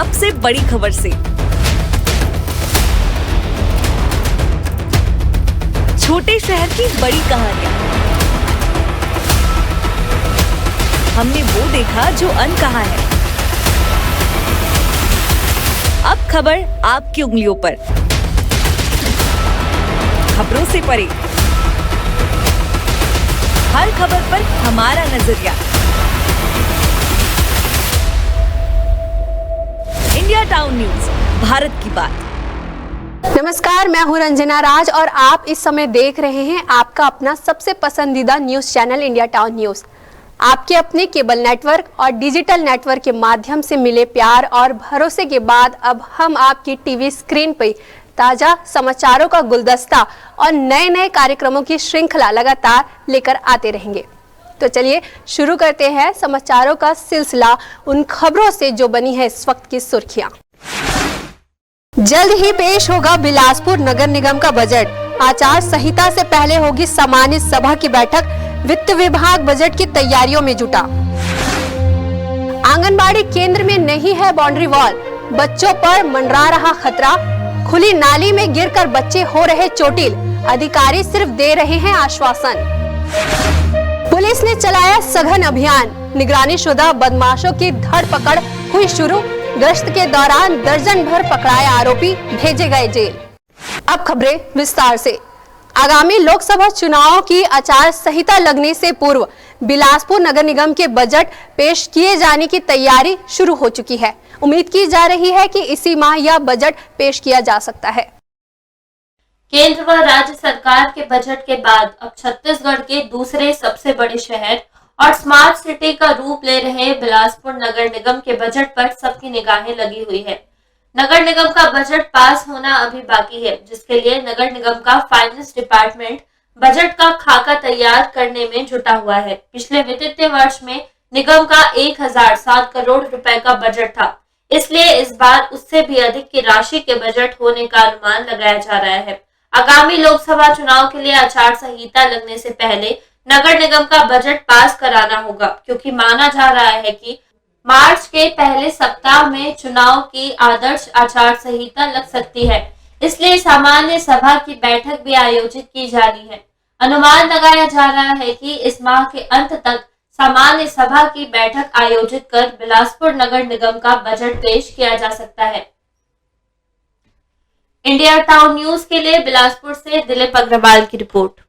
सबसे बड़ी खबर से। छोटे शहर की बड़ी कहानियां। हमने वो देखा जो अनकहा है। अब खबर आपकी उंगलियों पर। खबरों से परे, हर खबर पर हमारा नजरिया। इंडिया टाउन न्यूज, भारत की बात। नमस्कार, मैं हूं रंजना राज और आप इस समय देख रहे हैं आपका अपना सबसे पसंदीदा news channel India town news. आपके अपने केबल नेटवर्क और डिजिटल नेटवर्क के माध्यम से मिले प्यार और भरोसे के बाद अब हम आपकी टीवी स्क्रीन पर ताजा समाचारों का गुलदस्ता और नए नए कार्यक्रमों की श्रृंखला लगातार लेकर आते रहेंगे। तो चलिए शुरू करते हैं समाचारों का सिलसिला उन खबरों से जो बनी है इस वक्त की सुर्खियां। जल्द ही पेश होगा बिलासपुर नगर निगम का बजट। आचार संहिता से पहले होगी सामान्य सभा की बैठक। वित्त विभाग बजट की तैयारियों में जुटा। आंगनबाड़ी केंद्र में नहीं है बाउंड्री वॉल, बच्चों पर मंडरा रहा खतरा। खुली नाली में गिरकर बच्चे हो रहे चोटिल, अधिकारी सिर्फ दे रहे हैं आश्वासन। पुलिस ने चलाया सघन अभियान, निगरानीशुदा बदमाशों की धरपकड़ हुई शुरू। गश्त के दौरान दर्जन भर पकड़ाए आरोपी भेजे गए जेल। अब खबरें विस्तार से। आगामी लोकसभा चुनाव की आचार संहिता लगने से पूर्व बिलासपुर नगर निगम के बजट पेश किए जाने की तैयारी शुरू हो चुकी है। उम्मीद की जा रही है कि इसी माह यह बजट पेश किया जा सकता है। केंद्र व राज्य सरकार के बजट के बाद अब छत्तीसगढ़ के दूसरे सबसे बड़े शहर और स्मार्ट सिटी का रूप ले रहे बिलासपुर नगर निगम के बजट पर सबकी निगाहें लगी हुई है। नगर निगम का बजट पास होना अभी बाकी है, जिसके लिए नगर निगम का फाइनेंस डिपार्टमेंट बजट का खाका तैयार करने में जुटा हुआ है। पिछले वित्तीय वर्ष में निगम का 1007 करोड़ रुपए का बजट था, इसलिए इस बार उससे भी अधिक की राशि के बजट होने का अनुमान लगाया जा रहा है। आगामी लोकसभा चुनाव के लिए आचार संहिता लगने से पहले नगर निगम का बजट पास कराना होगा, क्योंकि माना जा रहा है कि मार्च के पहले सप्ताह में चुनाव की आदर्श आचार संहिता लग सकती है। इसलिए सामान्य सभा की बैठक भी आयोजित की जा रही है। अनुमान लगाया जा रहा है कि इस माह के अंत तक सामान्य सभा की बैठक आयोजित कर बिलासपुर नगर निगम का बजट पेश किया जा सकता है। इंडिया टाउन न्यूज के लिए बिलासपुर से दिलीप अग्रवाल की रिपोर्ट।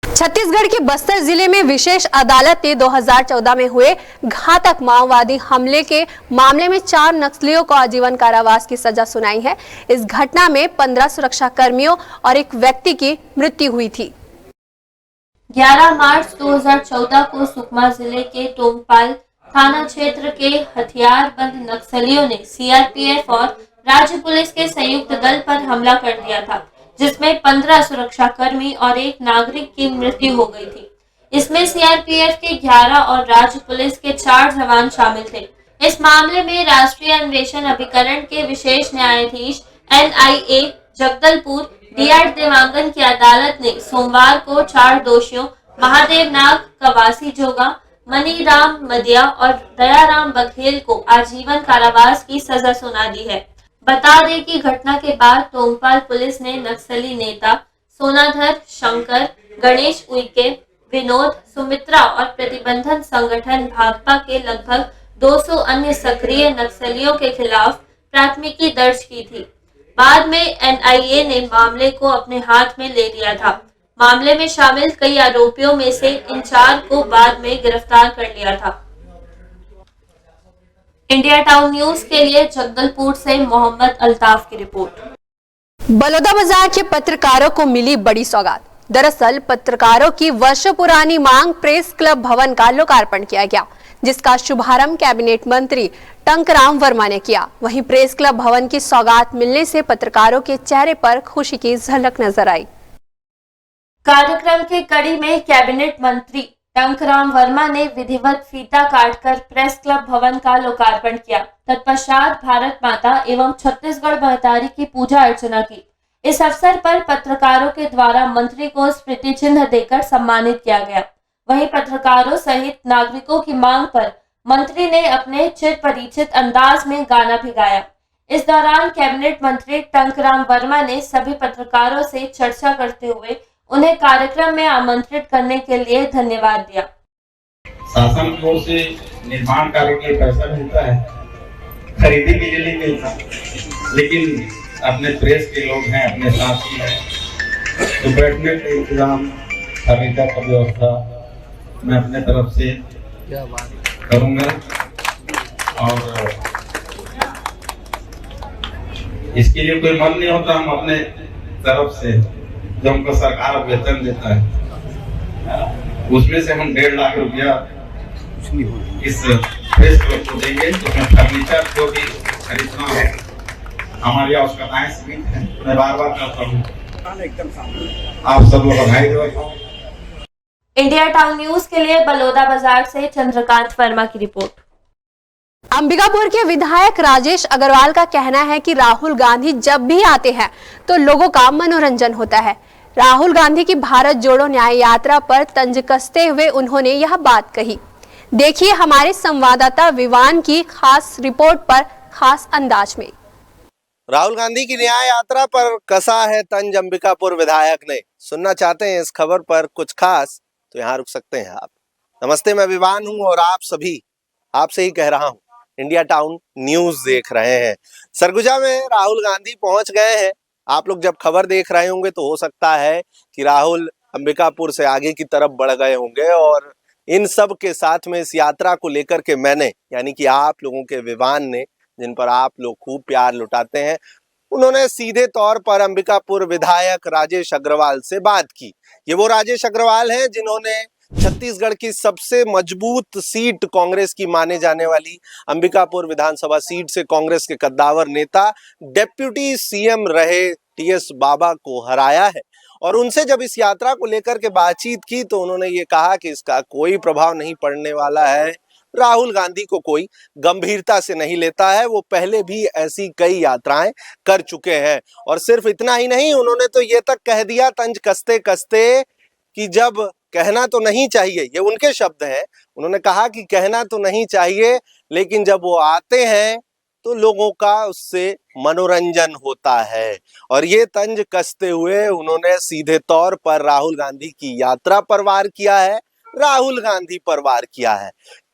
छत्तीसगढ़ के बस्तर जिले में विशेष अदालत ने 2014 में हुए घातक माओवादी हमले के मामले में 4 नक्सलियों को आजीवन कारावास की सजा सुनाई है। इस घटना में 15 सुरक्षा कर्मियों और एक व्यक्ति की मृत्यु हुई थी। 11 मार्च 2014 को सुकमा जिले के टोंगपाल थाना क्षेत्र के हथियारबंद नक्सलियों ने सीआरपीएफ और राज्य पुलिस के संयुक्त दल पर हमला कर दिया था, जिसमें 15 सुरक्षा कर्मी और एक नागरिक की मृत्यु हो गई थी। इसमें सीआरपीएफ के 11 और राज्य पुलिस के 4 जवान शामिल थे। इस मामले में राष्ट्रीय अन्वेषण अभिकरण के विशेष न्यायाधीश एनआईए जगदलपुर डीआर देवांगन की अदालत ने सोमवार को 4 दोषियों महादेव नाग कवासी जोगा, मनीराम मदिया और दयाराम बघेल को आजीवन कारावास की सजा सुना दी है। बता दें कि घटना के बाद टोंगपाल पुलिस ने नक्सली नेता सोनाधर, शंकर, गणेश उइके, विनोद, सुमित्रा और प्रतिबंधन संगठन भाकपा के लगभग 200 अन्य सक्रिय नक्सलियों के खिलाफ प्राथमिकी दर्ज की थी। बाद में एनआईए ने मामले को अपने हाथ में ले लिया था। मामले में शामिल कई आरोपियों में से इन 4 को बाद में गिरफ्तार कर लिया था। इंडिया टाउन न्यूज के लिए जगदलपुर से मोहम्मद अल्ताफ की रिपोर्ट। बलौदाबाजार के पत्रकारों को मिली बड़ी सौगात। दरअसल पत्रकारों की वर्षों पुरानी मांग प्रेस क्लब भवन का लोकार्पण किया गया, जिसका शुभारंभ कैबिनेट मंत्री टंकराम वर्मा ने किया। वहीं प्रेस क्लब भवन की सौगात मिलने से पत्रकारों के चेहरे पर खुशी की झलक नजर आई। कार्यक्रम के कड़ी में कैबिनेट मंत्री टंकराम वर्मा ने विधिवत फीता काटकर प्रेस क्लब भवन का लोकार्पण किया। तत्पश्चात भारत माता एवं छत्तीसगढ़ महतारी की पूजा अर्चना की। इस अवसर पर पत्रकारों के द्वारा मंत्री को स्मृति चिन्ह देकर सम्मानित किया गया। वहीं पत्रकारों सहित नागरिकों की मांग पर मंत्री ने अपने चिर परिचित अंदाज में गाना भी गाया। इस दौरान कैबिनेट मंत्री टंकराम वर्मा ने सभी पत्रकारों से चर्चा करते हुए उन्हें कार्यक्रम में आमंत्रित करने के लिए धन्यवाद दिया। शासन की ओर से निर्माण कार्य के लिए पैसा मिलता है, खरीदी के लिए नहीं मिलता, लेकिन अपने प्रेस के लोग हैं, अपने साथी हैं, तो बैठने का इंतजाम, फर्नीचर का व्यवस्था मैं अपने तरफ से करूंगा। और इसके लिए कोई मन नहीं होता, हम अपने तरफ से जो हमको सरकार वेतन देता है उसमें से हम 1.5 लाख रुपया इस प्रेस क्लब को देंगे। उसमें फर्नीचर जो भी खरीदना है, हमारी आवश्यकताएं सीमित हैं, मैं बार बार कहता हूँ, आप सब लोग बधाई दो। इंडिया टाउन न्यूज के लिए बलौदा बाजार से चंद्रकांत वर्मा की रिपोर्ट। अंबिकापुर के विधायक राजेश अग्रवाल का कहना है कि राहुल गांधी जब भी आते हैं तो लोगों का मनोरंजन होता है। राहुल गांधी की भारत जोड़ो न्याय यात्रा पर तंज कसते हुए उन्होंने यह बात कही। देखिए हमारे संवाददाता विवान की खास रिपोर्ट पर खास अंदाज में। राहुल गांधी की न्याय यात्रा पर कसा है तंज अंबिकापुर विधायक ने। सुनना चाहते हैं इस खबर पर कुछ खास, तो यहाँ रुक सकते हैं आप। नमस्ते, मैं विवान हूँ और आप सभी, आपसे ही कह रहा हूँ, इंडिया टाउन न्यूज देख रहे हैं। सरगुजा में राहुल गांधी पहुंच गए हैं। आप लोग जब खबर देख रहे होंगे तो हो सकता है कि राहुल अंबिकापुर से आगे की तरफ बढ़ गए होंगे, और इन सब के साथ में इस यात्रा को लेकर के मैंने, यानी कि आप लोगों के विवान ने, जिन पर आप लोग खूब प्यार लुटाते हैं, उन्होंने सीधे तौर पर अंबिकापुर विधायक राजेश अग्रवाल से बात की। ये वो राजेश अग्रवाल हैं जिन्होंने छत्तीसगढ़ की सबसे मजबूत सीट, कांग्रेस की माने जाने वाली अंबिकापुर विधानसभा सीट से कांग्रेस के कद्दावर नेता डिप्टी सीएम रहे टीएस बाबा को हराया है। और उनसे जब इस यात्रा को लेकर के बातचीत की तो उन्होंने ये कहा कि इसका कोई प्रभाव नहीं पड़ने वाला है, राहुल गांधी को कोई गंभीरता से नहीं लेता है, वो पहले भी ऐसी कई यात्राएं कर चुके हैं। और सिर्फ इतना ही नहीं, उन्होंने तो ये तक कह दिया तंज कसते कसते कि जब कहना तो नहीं चाहिए, ये उनके शब्द हैं, उन्होंने कहा कि कहना तो नहीं चाहिए, लेकिन जब वो आते हैं तो लोगों का उससे मनोरंजन होता है। और ये तंज कसते हुए उन्होंने सीधे तौर पर राहुल गांधी की यात्रा पर वार किया है, राहुल गांधी पर वार किया है।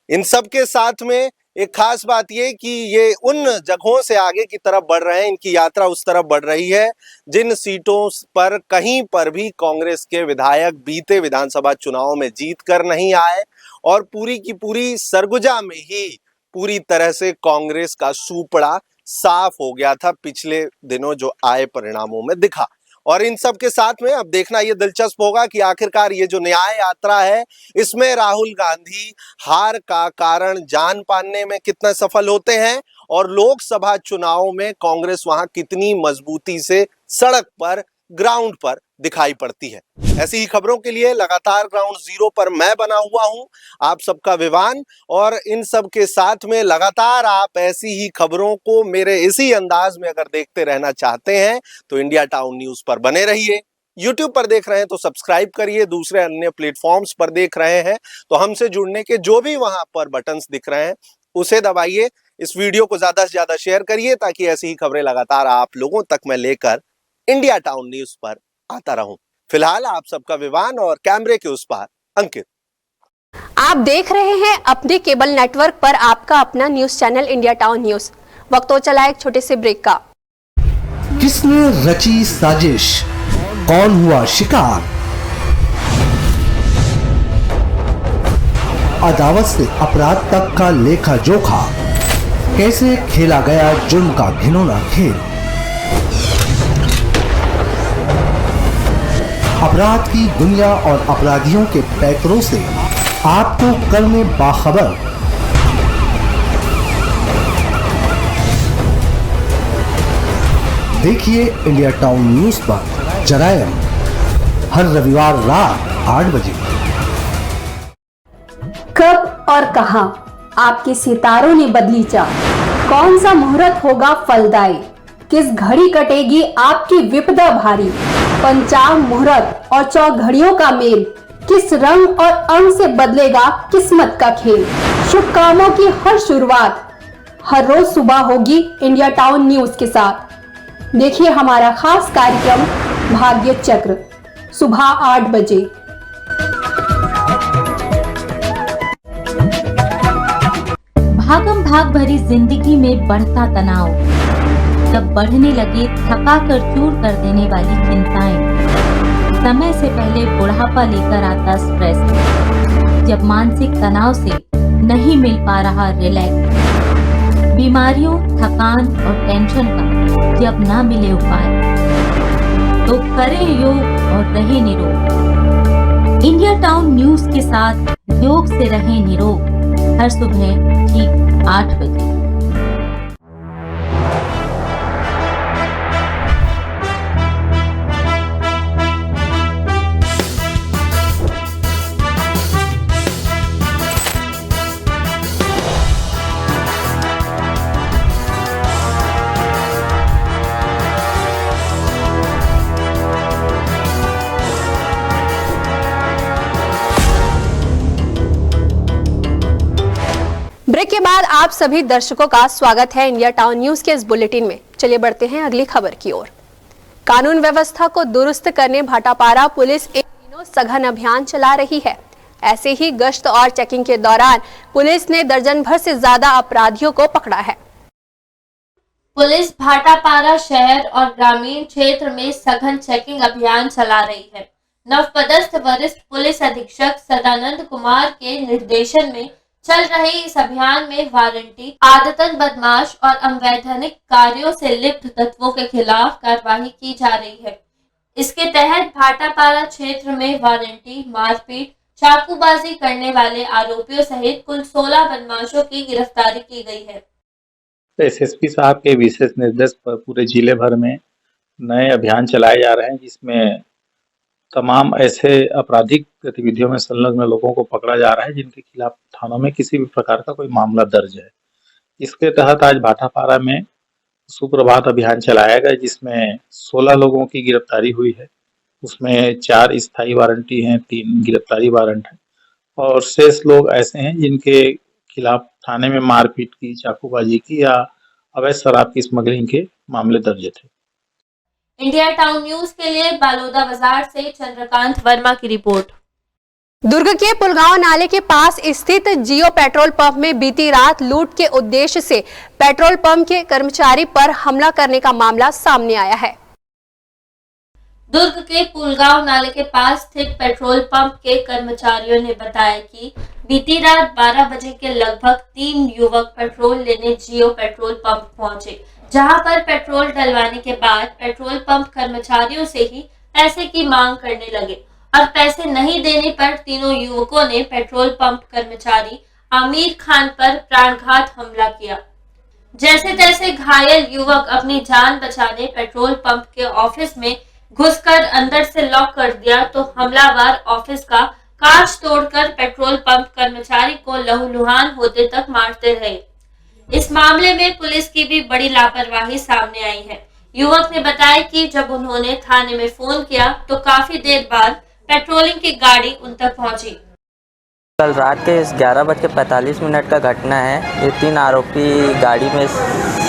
इन सब के साथ में एक खास बात ये कि ये उन जगहों से आगे की तरफ बढ़ रहे हैं, इनकी यात्रा उस तरफ बढ़ रही है जिन सीटों पर कहीं पर भी कांग्रेस के विधायक बीते विधानसभा चुनाव में जीत कर नहीं आए, और पूरी की पूरी सरगुजा में ही पूरी तरह से कांग्रेस का सूपड़ा साफ हो गया था पिछले दिनों जो आए परिणामों में दिखा। और इन सब के साथ में अब देखना ये दिलचस्प होगा कि आखिरकार ये जो न्याय यात्रा है, इसमें राहुल गांधी हार का कारण जान पाने में कितना सफल होते हैं, और लोकसभा चुनाव में कांग्रेस वहां कितनी मजबूती से सड़क पर, ग्राउंड पर दिखाई पड़ती है। ऐसी ही खबरों के लिए लगातार ग्राउंड जीरो पर मैं बना हुआ हूं, आप सबका विवान। और इन सब के साथ में लगातार आप ऐसी ही खबरों को मेरे इसी अंदाज में अगर देखते रहना चाहते हैं तो इंडिया टाउन न्यूज पर बने रहिए। यूट्यूब पर देख रहे हैं तो सब्सक्राइब करिए, दूसरे अन्य प्लेटफॉर्म्स पर देख रहे हैं तो हमसे जुड़ने के जो भी वहां पर बटन्स दिख रहे हैं उसे दबाइए। इस वीडियो को ज्यादा से ज्यादा शेयर करिए ताकि ऐसी ही खबरें लगातार आप लोगों तक मैं लेकर इंडिया टाउन न्यूज पर आता रहूं। फिलहाल आप सबका विवान और कैमरे के उस पार अंकित। आप देख रहे हैं अपने केबल नेटवर्क पर आपका अपना news channel India town news. वक्त हो चला एक छोटे से ब्रेक का। किसने रची साजिश, कौन हुआ शिकार, अदावत से अपराध तक का लेखा जोखा, कैसे खेला गया जुर्म का घिनौना खेल। अपराध की दुनिया और अपराधियों के पैकरों से आपको करने बाखबर। देखिए इंडिया टाउन न्यूज पर जरायम हर रविवार रात 8 बजे। कब और कहां आपके सितारों ने बदली चाल, कौन सा मुहूर्त होगा फलदायी, किस घड़ी कटेगी आपकी विपदा भारी, पंचांग मुहूर्त और 4 घड़ियों का मेल, किस रंग और अंग से बदलेगा किस्मत का खेल। शुभ कामों की हर शुरुआत हर रोज सुबह होगी इंडिया टाउन न्यूज के साथ। देखिए हमारा खास कार्यक्रम भाग्य चक्र सुबह 8 बजे। भागम भाग भरी जिंदगी में बढ़ता तनाव, जब बढ़ने लगे थका कर चूर कर देने वाली चिंताएं, समय से पहले बुढ़ापा लेकर आता स्ट्रेस, जब मानसिक तनाव से नहीं मिल पा रहा रिलैक्स, बीमारियों, थकान और टेंशन का जब ना मिले उपाय, तो करें योग और रहें निरोग। इंडिया टाउन न्यूज के साथ योग से रहें निरोग, हर सुबह ठीक 8 बजे। ब्रेक के बाद आप सभी दर्शकों का स्वागत है इंडिया टाउन न्यूज के इस बुलेटिन में। चलिए बढ़ते हैं अगली खबर की ओर। कानून व्यवस्था को दुरुस्त करने भाटापारा पुलिस इन दिनों सघन अभियान चला रही है। ऐसे ही गश्त और चेकिंग के दौरान पुलिस ने दर्जन भर से ज्यादा अपराधियों को पकड़ा है। पुलिस भाटापारा शहर और ग्रामीण क्षेत्र में सघन चेकिंग अभियान चला रही है। नवपदस्थ वरिष्ठ पुलिस अधीक्षक सदानंद कुमार के निर्देशन में चल रहे इस अभियान में वारंटी, आदतन बदमाश और अवैधानिक कार्यों से लिप्त तत्वों के खिलाफ कार्रवाई की जा रही है। इसके तहत भाटापारा क्षेत्र में वारंटी, मारपीट, चाकूबाजी करने वाले आरोपियों सहित कुल 16 बदमाशों की गिरफ्तारी की गई है। एसएसपी साहब के विशेष निर्देश पर पूरे जिले भर में नए अभियान चलाए जा रहे हैं, जिसमें तमाम ऐसे आपराधिक गतिविधियों में संलग्न लोगों को पकड़ा जा रहा है जिनके खिलाफ थानों में किसी भी प्रकार का कोई मामला दर्ज है। इसके तहत आज भाटापारा में सुप्रभात अभियान चलाया गया, जिसमें 16 लोगों की गिरफ्तारी हुई है। उसमें 4 स्थायी वारंटी हैं, 3 गिरफ्तारी वारंट हैं और शेष लोग ऐसे हैं जिनके खिलाफ थाने में मारपीट की, चाकूबाजी की या अवैध शराब की स्मगलिंग के मामले दर्ज थे। इंडिया टाउन न्यूज के लिए बालोदा बाजार से चंद्रकांत वर्मा की रिपोर्ट। दुर्ग के पुलगांव नाले के पास स्थित जियो पेट्रोल पंप में बीती रात लूट के उद्देश्य से पेट्रोल पंप के कर्मचारी पर हमला करने का मामला सामने आया है। दुर्ग के पुलगांव नाले के पास स्थित पेट्रोल पंप के कर्मचारियों ने बताया कि बीती रात 12 बजे के लगभग 3 युवक पेट्रोल लेने जियो पेट्रोल पंप पहुंचे, जहां पर पेट्रोल डलवाने के बाद पेट्रोल पंप कर्मचारियों से ही पैसे की मांग करने लगे और पैसे नहीं देने पर तीनों युवकों ने पेट्रोल पंप कर्मचारी आमिर खान पर प्राणघात हमला किया। जैसे तैसे घायल युवक अपनी जान बचाने पेट्रोल पंप के ऑफिस में घुसकर अंदर से लॉक कर दिया, तो हमलावर ऑफिस का कांच तोड़कर पेट्रोल पंप कर्मचारी को लहूलुहान होते तक मारते रहे। इस मामले में पुलिस की भी बड़ी लापरवाही सामने आई है। युवक ने बताया कि जब उन्होंने थाने में फोन किया तो काफी देर बाद पेट्रोलिंग की गाड़ी उन तक पहुंची। कल रात के 11:45 का घटना है। ये 3 आरोपी गाड़ी में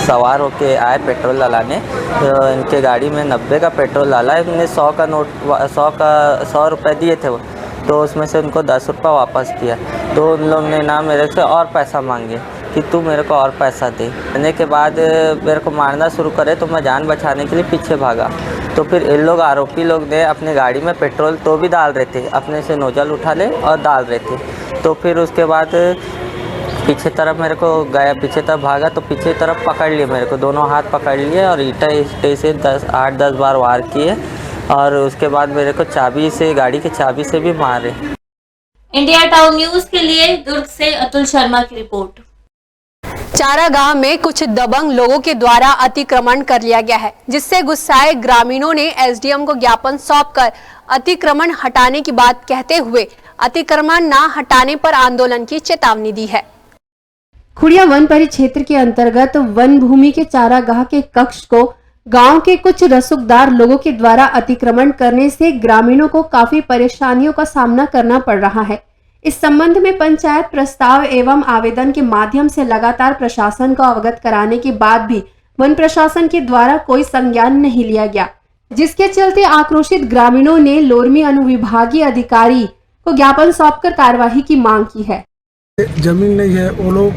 सवार होके आए पेट्रोल डलाने। तो इनके गाड़ी में 90 का पेट्रोल डाला। इन्होंने 100 रुपये दिए थे वो, तो उसमें से उनको 10 रुपये वापस किया। तो उन लोगों ने ना मेरे से और पैसा मांगे कि तू मेरे को और पैसा दे। देने के बाद मेरे को मारना शुरू करे, तो मैं जान बचाने के लिए पीछे भागा। तो फिर इन लोग आरोपी लोग ने अपने गाड़ी में पेट्रोल तो भी डाल रहे थे, अपने से नोजल उठा ले और डाल रहे थे। तो फिर उसके बाद पीछे तरफ मेरे को गया, पीछे तरफ भागा तो पीछे तरफ पकड़ लिए मेरे को, दोनों हाथ पकड़ लिए और ईंटें से 8-10 बार वार किए और उसके बाद मेरे को चाबी से, गाड़ी की चाबी से भी मारे। इंडिया टाउन न्यूज के लिए दुर्ग से अतुल शर्मा की रिपोर्ट। चारागाह में कुछ दबंग लोगों के द्वारा अतिक्रमण कर लिया गया है, जिससे गुस्साए ग्रामीणों ने एसडीएम को ज्ञापन सौंपकर अतिक्रमण हटाने की बात कहते हुए अतिक्रमण न हटाने पर आंदोलन की चेतावनी दी है। खुड़िया वन परिक्षेत्र के अंतर्गत वन भूमि के चारागाह के कक्ष को गांव के कुछ रसूखदार लोगों के द्वारा अतिक्रमण करने से ग्रामीणों को काफी परेशानियों का सामना करना पड़ रहा है। इस संबंध में पंचायत प्रस्ताव एवं आवेदन के माध्यम से लगातार प्रशासन को अवगत कराने के बाद भी वन प्रशासन के द्वारा कोई संज्ञान नहीं लिया गया, जिसके चलते आक्रोशित ग्रामीणों ने लोरमी अनुविभागीय अधिकारी को ज्ञापन सौंपकर कार्यवाही की मांग की है। जमीन नहीं है, वो लोग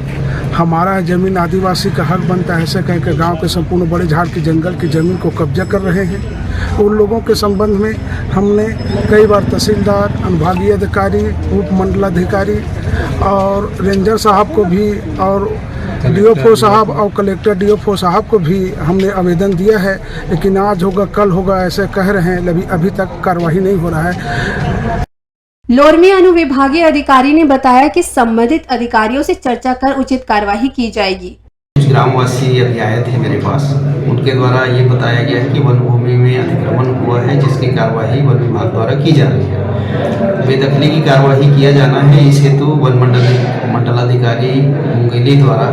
हमारा जमीन आदिवासी का हक बनता है ऐसे कहकर गांव के संपूर्ण बड़े झाड़ की जंगल की जमीन को कब्जा कर रहे हैं। उन लोगों के संबंध में हमने कई बार तहसीलदार, अनुभागीय अधिकारी, उप मंडलाधिकारी और रेंजर साहब को भी और डीओफओ साहब और कलेक्टर डीओफओ साहब को भी हमने आवेदन दिया है, लेकिन आज होगा कल होगा ऐसे कह रहे हैं, अभी तक कार्रवाई नहीं हो रहा है। लोरमी अनुविभागीय अधिकारी ने बताया कि संबंधित अधिकारियों से चर्चा कर उचित कार्यवाही की जाएगी। कुछ ग्रामवासी अभी आए थे मेरे पास, उनके द्वारा ये बताया गया है कि वन भूमि में अतिक्रमण हुआ है, जिसकी कार्यवाही वन विभाग द्वारा की जा रही है। बेदखली की कार्यवाही किया जाना है, इस हेतु वन मंडलाधिकारी मुंगेली द्वारा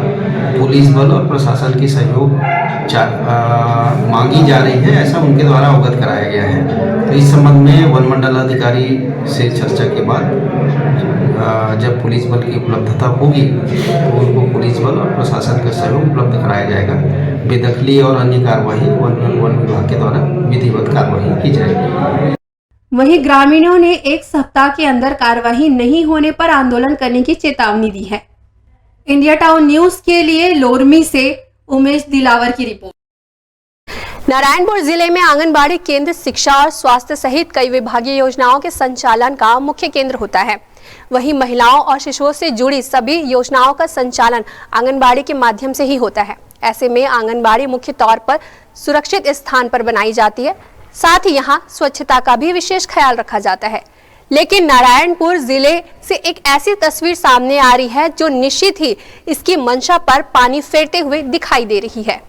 पुलिस बल और प्रशासन की सहयोग मांगी जा रही है, ऐसा उनके द्वारा अवगत कराया गया है। तो इस संबंध में वन मंडलाधिकारी से चर्चा के बाद जब पुलिस बल की उपलब्धता होगी तो उनको पुलिस बल और प्रशासन का सहयोग उपलब्ध कराया जाएगा। बेदखली और अन्य कार्रवाई वन विभाग के द्वारा विधिवत कार्रवाई की जाएगी। वहीं ग्रामीणों ने एक सप्ताह के अंदर कार्यवाही नहीं होने पर आंदोलन करने की चेतावनी दी है। इंडिया टाउन न्यूज के लिए लोरमी से उमेश दिलावर की रिपोर्ट। नारायणपुर जिले में आंगनबाड़ी केंद्र शिक्षा और स्वास्थ्य सहित कई विभागीय योजनाओं के संचालन का मुख्य केंद्र होता है। वहीं महिलाओं और शिशुओं से जुड़ी सभी योजनाओं का संचालन आंगनबाड़ी के माध्यम से ही होता है। ऐसे में आंगनबाड़ी मुख्य तौर पर सुरक्षित स्थान पर बनाई जाती है, साथ ही यहाँ स्वच्छता का भी विशेष ख्याल रखा जाता है। लेकिन नारायणपुर जिले से एक ऐसी तस्वीर सामने आ रही है जो निश्चित ही इसकी मंशा पर पानी फेरते हुए दिखाई दे रही है।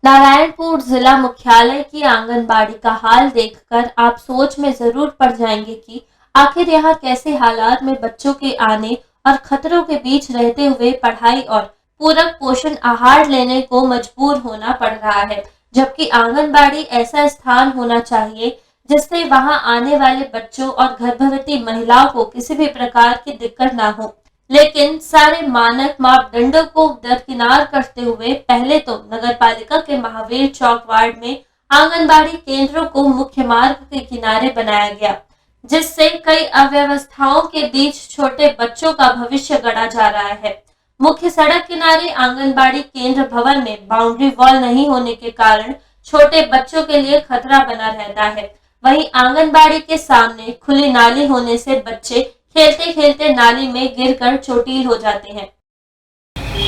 नारायणपुर जिला मुख्यालय की आंगनबाड़ी का हाल देखकर आप सोच में जरूर पड़ जाएंगे कि आखिर यहाँ कैसे हालात में बच्चों के आने और खतरों के बीच रहते हुए पढ़ाई और पूरक पोषण आहार लेने को मजबूर होना पड़ रहा है, जबकि आंगनबाड़ी ऐसा स्थान होना चाहिए जिससे वहां आने वाले बच्चों और गर्भवती महिलाओं को किसी भी प्रकार की दिक्कत ना हो। लेकिन सारे मानक मापदंडों को दरकिनार करते हुए पहले तो नगरपालिका के महावीर चौक वार्ड में आंगनबाड़ी केंद्रों को मुख्य मार्ग के किनारे बनाया गया, जिससे कई अव्यवस्थाओं के बीच छोटे बच्चों का भविष्य गढ़ा जा रहा है। मुख्य सड़क किनारे आंगनबाड़ी केंद्र भवन में बाउंड्री वॉल नहीं होने के कारण छोटे बच्चों के लिए खतरा बना रहता है। वहीं आंगनबाड़ी के सामने खुली नाली होने से बच्चे खेलते खेलते नाली में गिरकर चोटिल हो जाते हैं।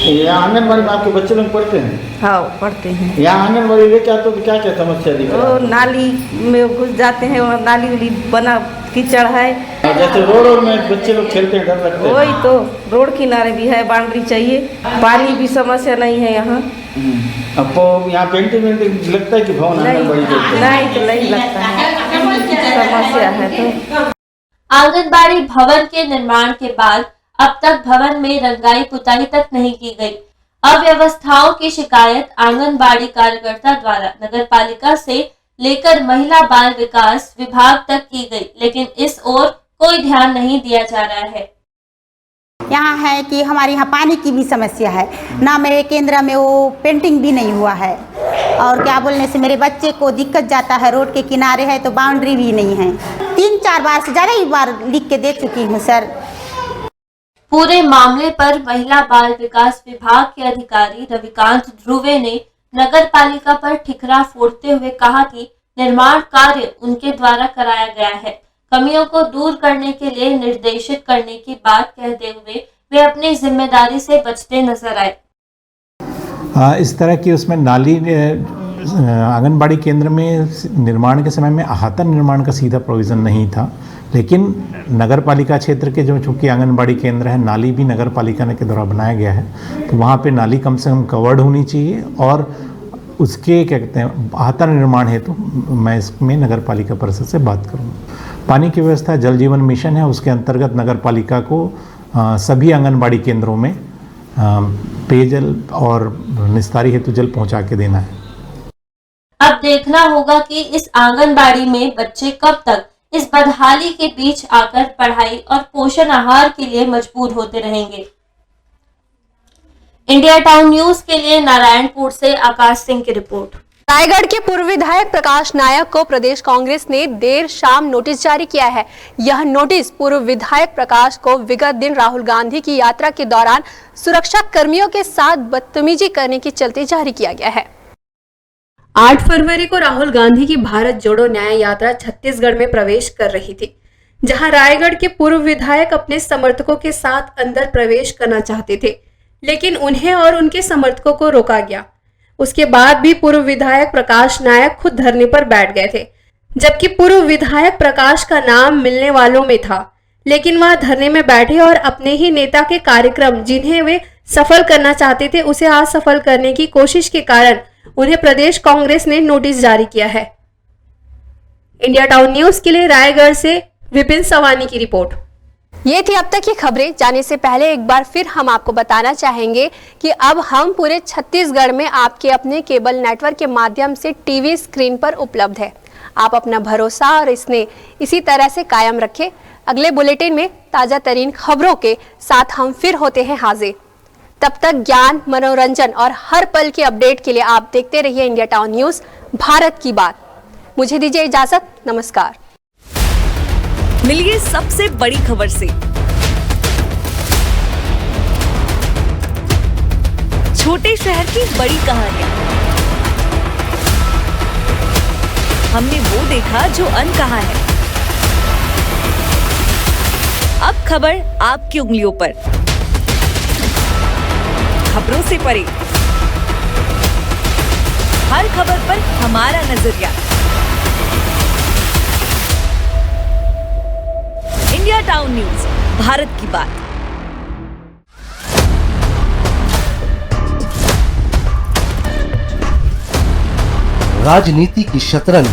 यहाँ आंगनबाड़ी में आपके बच्चे लोग पढ़ते हैं? हाँ, पढ़ते हैं। यहाँ आंगनबाड़ी लेके आते हो तो क्या क्या समस्या दिख रहा है? नाली में घुस जाते हैं, और नाली उली बना कीचड़ है। जैसे रोड में बच्चे लोग खेलते हैं, डर लगता है। वही तो, रोड किनारे भी है, बाउंड्री चाहिए, पानी भी समस्या नहीं है यहाँ। अब तो यहाँ पेंटिंग लगता है कि भवन आंगनबाड़ी नहीं तो नहीं लगता है, समस्या है। तो आंगनबाड़ी भवन के निर्माण के बाद अब तक भवन में रंगाई पुताई तक नहीं की गई। अव्यवस्थाओं की शिकायत आंगनबाड़ी कार्यकर्ता द्वारा नगरपालिका से लेकर महिला बाल विकास विभाग तक की गई, लेकिन इस ओर कोई ध्यान नहीं दिया जा रहा है। यहाँ है कि हमारे यहाँ पानी की भी समस्या है ना, मेरे केंद्र में वो पेंटिंग भी नहीं हुआ है, और क्या बोलने से मेरे बच्चे को दिक्कत जाता है। रोड के किनारे है तो बाउंड्री भी नहीं है। 3-4 बार से ज़्यादा ही बार लिख के दे चुकी हूँ सर। पूरे मामले पर महिला बाल विकास विभाग के अधिकारी रविकांत ध्रुवे ने नगर पालिका पर ठिकरा फोड़ते हुए कहा कि निर्माण कार्य उनके द्वारा कराया गया है। कमियों को दूर करने के लिए निर्देशित करने की बात कहते हुए वे अपनी जिम्मेदारी से बचते नजर आए। इस तरह की उसमें नाली आंगनबाड़ी केंद्र में निर्माण के समय में अहाता निर्माण का सीधा प्रोविज़न नहीं था, लेकिन नगर पालिका क्षेत्र के जो चूँकि आंगनबाड़ी केंद्र है, नाली भी नगर पालिका के द्वारा बनाया गया है, तो वहाँ पे नाली कम से कम कवर्ड होनी चाहिए। और उसके क्या कहते हैं अहाता निर्माण हेतु मैं इसमें नगर पालिका परिषद से बात करूँगा। पानी की व्यवस्था जल जीवन मिशन है, उसके अंतर्गत नगर पालिका को सभी आंगनबाड़ी केंद्रों में पेयजल और निस्तारी हेतु जल पहुँचा के देना है। अब देखना होगा कि इस आंगनबाड़ी में बच्चे कब तक इस बदहाली के बीच आकर पढ़ाई और पोषण आहार के लिए मजबूर होते रहेंगे। इंडिया टाउन न्यूज के लिए नारायणपुर से आकाश सिंह की रिपोर्ट। रायगढ़ के पूर्व विधायक प्रकाश नायक को प्रदेश कांग्रेस ने देर शाम नोटिस जारी किया है। यह नोटिस पूर्व विधायक प्रकाश को विगत दिन राहुल गांधी की यात्रा के दौरान सुरक्षा कर्मियों के साथ बदतमीजी करने के चलते जारी किया गया है। 8 फरवरी को राहुल गांधी की भारत जोड़ो न्याय यात्रा छत्तीसगढ़ में प्रवेश कर रही थी, जहां रायगढ़ के पूर्व विधायक अपने समर्थकों के साथ अंदर प्रवेश करना चाहते थे, लेकिन उन्हें और उनके समर्थकों को रोका गया। उसके बाद भी पूर्व विधायक प्रकाश नायक खुद धरने पर बैठ गए थे, जबकि पूर्व विधायक प्रकाश का नाम मिलने वालों में था, लेकिन वह धरने में बैठे और अपने ही नेता के कार्यक्रम जिन्हें वे सफल करना चाहते थे उसे असफल करने की कोशिश के कारण उन्हें प्रदेश कांग्रेस ने नोटिस जारी किया है। इंडिया टाउन न्यूज के लिए रायगढ़ से विपिन सवानी की रिपोर्ट। ये थी अब तक की खबरें। जाने से पहले एक बार फिर हम आपको बताना चाहेंगे कि अब हम पूरे छत्तीसगढ़ में आपके अपने केबल नेटवर्क के माध्यम से टीवी स्क्रीन पर उपलब्ध है। आप अपना भरोसा और इसी तरह से कायम रखें। अगले बुलेटिन में ताजा तरीन खबरों के साथ हम फिर होते हैं हाजिर। तब तक ज्ञान, मनोरंजन और हर पल की अपडेट के लिए आप देखते रहिए इंडिया टाउन न्यूज, भारत की बात। मुझे दीजिए इजाजत, नमस्कार। मिलिए सबसे बड़ी खबर से। छोटे शहर की बड़ी कहानियां। हमने वो देखा जो अनकहा है। अब खबर आपकी उंगलियों पर। खबरों से परे, हर खबर पर हमारा नजरिया। इंडिया टाउन न्यूज, भारत की बात। राजनीति की शतरंज,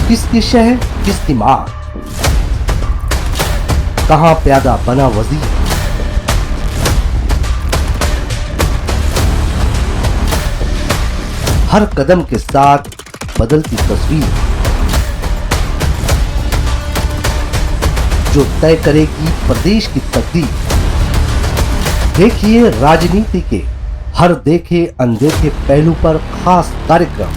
किसके शहर किसकी मार, कहां प्यादा बना वजीर, हर कदम के साथ बदलती तस्वीर जो तय करेगी प्रदेश की तकदीर। देखिए राजनीति के हर देखे अनदेखे पहलू पर खास कार्यक्रम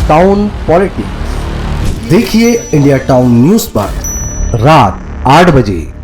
टाउन पॉलिटिक्स। देखिए इंडिया टाउन न्यूज पर रात 8 बजे।